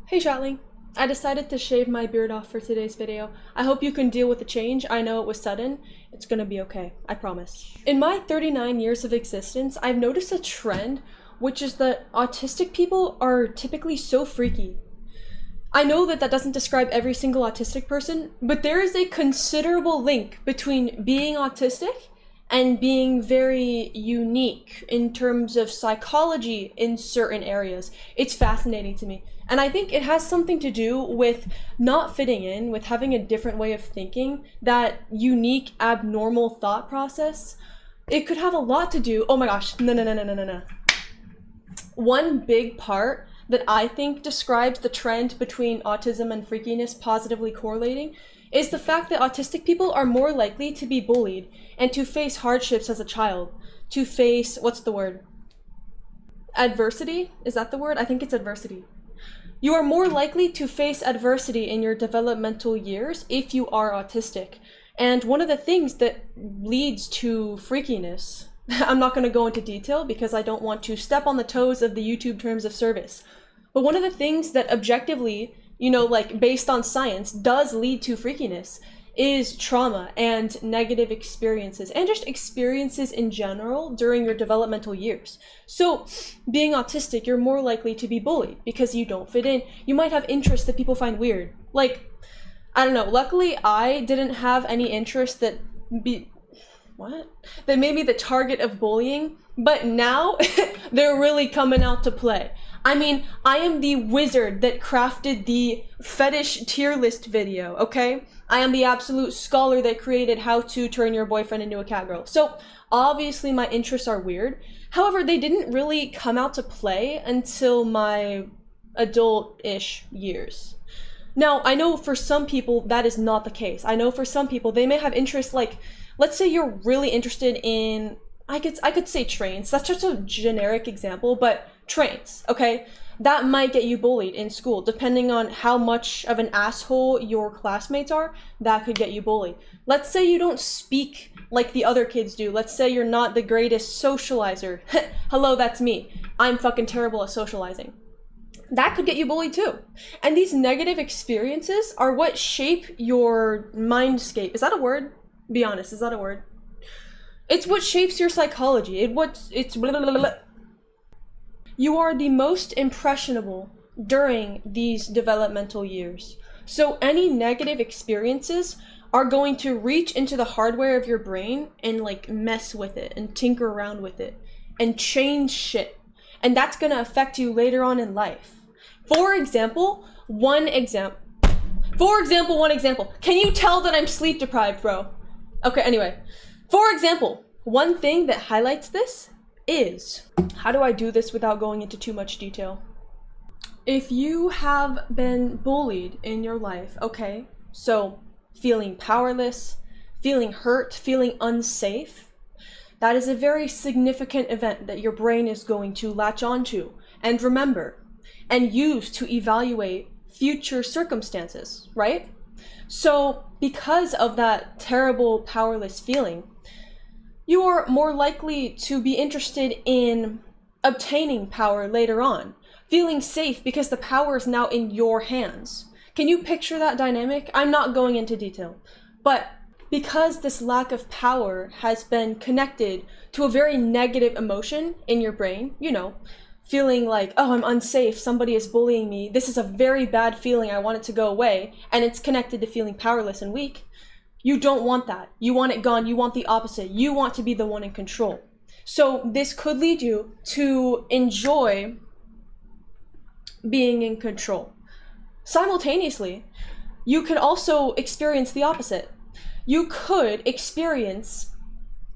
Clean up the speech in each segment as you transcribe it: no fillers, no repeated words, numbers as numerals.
Hey Shatling, I decided to shave my beard off for today's video. I hope you can deal with the change. I know it was sudden. It's gonna be okay, I promise. In my 39 years of existence, I've noticed a trend, which is that autistic people are typically so freaky. I know that that doesn't describe every single autistic person, but there is a considerable link between being autistic and being very unique in terms of psychology in certain areas. It's fascinating to me. And I think it has something to do with not fitting in, with having a different way of thinking, that unique, abnormal thought process. It could have a lot to do, oh my gosh, no. One big part that I think describes the trend between autism and freakiness positively correlating is the fact that autistic people are more likely to be bullied and to face hardships as a child, to face, what's the word? Adversity? Is that the word? I think it's adversity. You are more likely to face adversity in your developmental years if you are autistic. And one of the things that leads to freakiness, I'm not going to go into detail because I don't want to step on the toes of the YouTube terms of service, but one of the things that objectively, like based on science, does lead to freakiness is trauma and negative experiences and just experiences in general during your developmental years. So being autistic, you're more likely to be bullied because you don't fit in. You might have interests that people find weird. Like, I don't know, luckily I didn't have any interest that made me the target of bullying, but now they're really coming out to play. I mean, I am the wizard that crafted the fetish tier list video, okay? I am the absolute scholar that created how to turn your boyfriend into a catgirl. So obviously my interests are weird. However, they didn't really come out to play until my adult-ish years. Now, I know for some people that is not the case. I know for some people they may have interests like, let's say you're really interested in, I could say trains. That's just a generic example, but trains, okay? That might get you bullied in school. Depending on how much of an asshole your classmates are, that could get you bullied. Let's say you don't speak like the other kids do. Let's say you're not the greatest socializer. Hello, that's me. I'm fucking terrible at socializing. That could get you bullied too. And these negative experiences are what shape your mindscape. Is that a word? Be honest, is that a word? It's what shapes your psychology. You are the most impressionable during these developmental years. So any negative experiences are going to reach into the hardware of your brain and like mess with it and tinker around with it and change shit. And that's going to affect you later on in life. For example, one example. Can you tell that I'm sleep deprived, bro? Okay, anyway. For example, one thing that highlights this is, how do I do this without going into too much detail? If you have been bullied in your life, okay, so feeling powerless, feeling hurt, feeling unsafe, that is a very significant event that your brain is going to latch onto and remember and use to evaluate future circumstances, right? So because of that terrible powerless feeling, you are more likely to be interested in obtaining power later on, feeling safe because the power is now in your hands. Can you picture that dynamic? I'm not going into detail, but because this lack of power has been connected to a very negative emotion in your brain, feeling like, oh, I'm unsafe, somebody is bullying me, this is a very bad feeling, I want it to go away, and it's connected to feeling powerless and weak, you don't want that. You want it gone. You want the opposite. You want to be the one in control. So this could lead you to enjoy being in control. Simultaneously, you could also experience the opposite. You could experience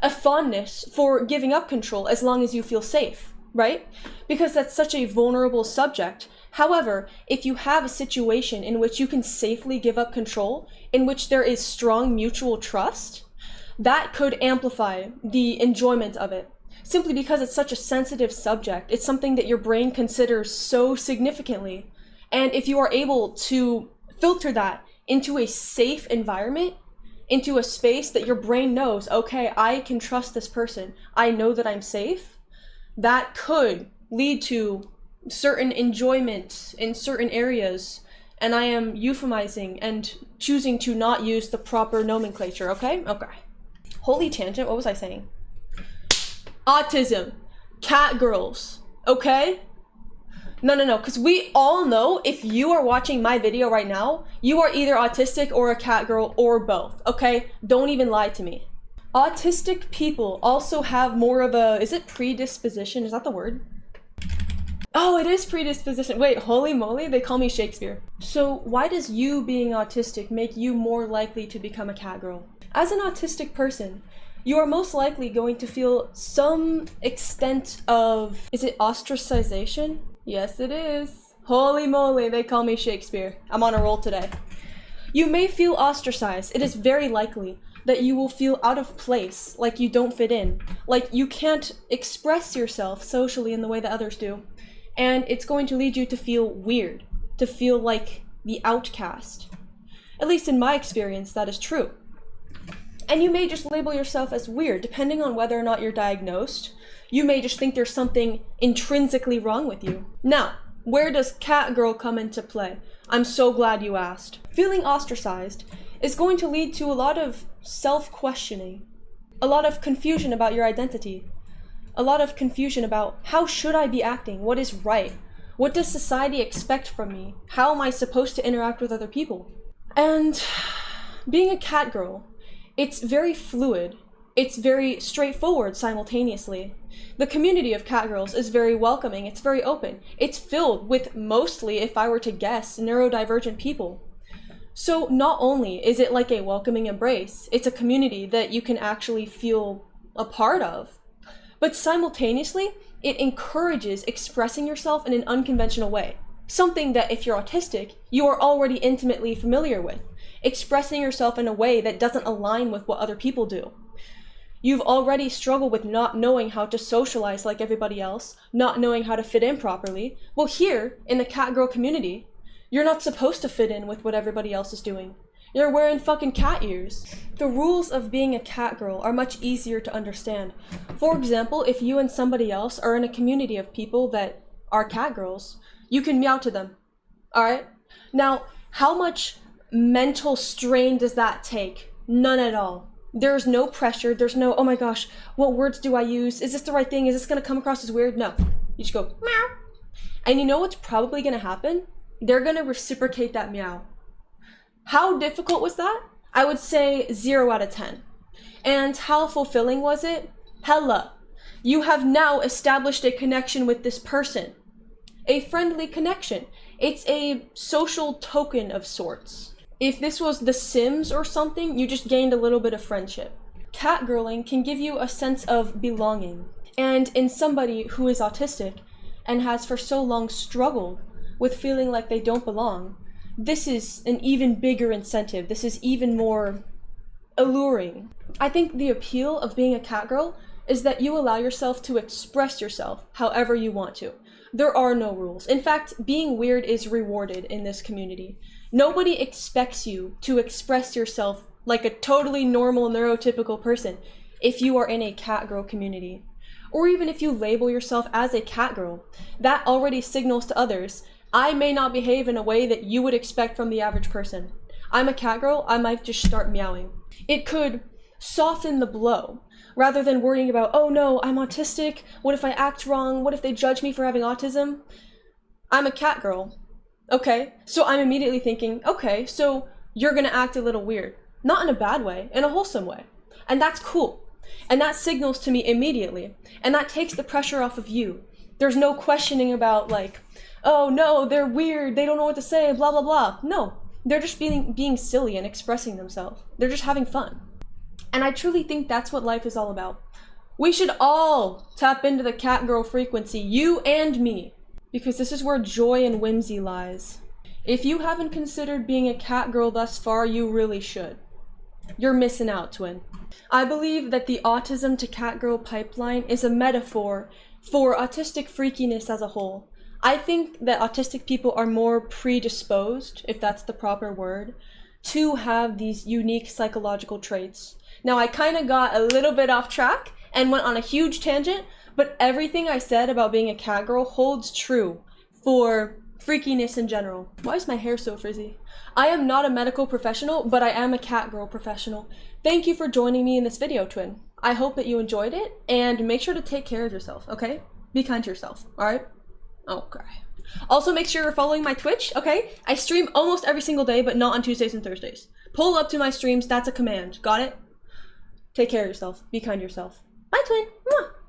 a fondness for giving up control as long as you feel safe, right? Because that's such a vulnerable subject. However, if you have a situation in which you can safely give up control, in which there is strong mutual trust, that could amplify the enjoyment of it. Simply because it's such a sensitive subject, it's something that your brain considers so significantly. And if you are able to filter that into a safe environment, into a space that your brain knows, okay, I can trust this person, I know that I'm safe, that could lead to certain enjoyment in certain areas, and I am euphemizing and choosing to not use the proper nomenclature, okay? Okay. Holy tangent, what was I saying? Autism. Catgirls. Okay? No, because we all know if you are watching my video right now, you are either autistic or a catgirl or both, okay? Don't even lie to me. Autistic people also have more of a, is it predisposition? Is that the word? Oh, it is predisposition. Wait, holy moly, they call me Shakespeare. So why does you being autistic make you more likely to become a catgirl? As an autistic person, you are most likely going to feel some extent of, is it ostracization? Yes, it is. Holy moly, they call me Shakespeare. I'm on a roll today. You may feel ostracized. It is very likely that you will feel out of place, like you don't fit in, like you can't express yourself socially in the way that others do. And it's going to lead you to feel weird, to feel like the outcast. At least in my experience, that is true. And you may just label yourself as weird, depending on whether or not you're diagnosed. You may just think there's something intrinsically wrong with you. Now, where does catgirl come into play? I'm so glad you asked. Feeling ostracized is going to lead to a lot of self-questioning, a lot of confusion about your identity, a lot of confusion about how should I be acting, what is right, what does society expect from me, how am I supposed to interact with other people? And being a catgirl, it's very fluid. It's very straightforward simultaneously. The community of catgirls is very welcoming, it's very open. It's filled with mostly, if I were to guess, neurodivergent people. So not only is it like a welcoming embrace, it's a community that you can actually feel a part of, but simultaneously, it encourages expressing yourself in an unconventional way. Something that if you're autistic, you are already intimately familiar with. Expressing yourself in a way that doesn't align with what other people do. You've already struggled with not knowing how to socialize like everybody else, not knowing how to fit in properly. Well, here, in the catgirl community, you're not supposed to fit in with what everybody else is doing. You're wearing fucking cat ears. The rules of being a catgirl are much easier to understand. For example, if you and somebody else are in a community of people that are catgirls, you can meow to them, alright? Now, how much mental strain does that take? None at all. There's no pressure, there's no, oh my gosh, what words do I use? Is this the right thing? Is this gonna come across as weird? No. You just go, meow. And you know what's probably gonna happen? They're gonna reciprocate that meow. How difficult was that? I would say 0 out of 10. And how fulfilling was it? Hella. You have now established a connection with this person. A friendly connection. It's a social token of sorts. If this was The Sims or something, you just gained a little bit of friendship. Catgirling can give you a sense of belonging. And in somebody who is autistic and has for so long struggled with feeling like they don't belong, this is an even bigger incentive. This is even more alluring. I think the appeal of being a catgirl is that you allow yourself to express yourself however you want to. There are no rules. In fact, being weird is rewarded in this community. Nobody expects you to express yourself like a totally normal, neurotypical person if you are in a catgirl community. Or even if you label yourself as a catgirl, that already signals to others, I may not behave in a way that you would expect from the average person. I'm a catgirl, I might just start meowing. It could soften the blow, rather than worrying about, oh no, I'm autistic, what if I act wrong, what if they judge me for having autism? I'm a catgirl. Okay, so I'm immediately thinking, okay, so you're gonna act a little weird. Not in a bad way, in a wholesome way. And that's cool. And that signals to me immediately. And that takes the pressure off of you. There's no questioning about like, oh no, they're weird, they don't know what to say, blah blah blah. No, they're just being silly and expressing themselves. They're just having fun. And I truly think that's what life is all about. We should all tap into the catgirl frequency, you and me, because this is where joy and whimsy lies. If you haven't considered being a catgirl thus far, you really should. You're missing out, twin. I believe that the autism to catgirl pipeline is a metaphor for autistic freakiness as a whole. I think that autistic people are more predisposed, if that's the proper word, to have these unique psychological traits. Now, I kind of got a little bit off track and went on a huge tangent, but everything I said about being a catgirl holds true for freakiness in general. Why is my hair so frizzy? I am not a medical professional, but I am a cat girl professional. Thank you for joining me in this video, twin. I hope that you enjoyed it, and make sure to take care of yourself, okay? Be kind to yourself, alright? Okay. Also, make sure you're following my Twitch, okay? I stream almost every single day, but not on Tuesdays and Thursdays. Pull up to my streams, that's a command. Got it? Take care of yourself. Be kind to yourself. Bye, twin. Mwah.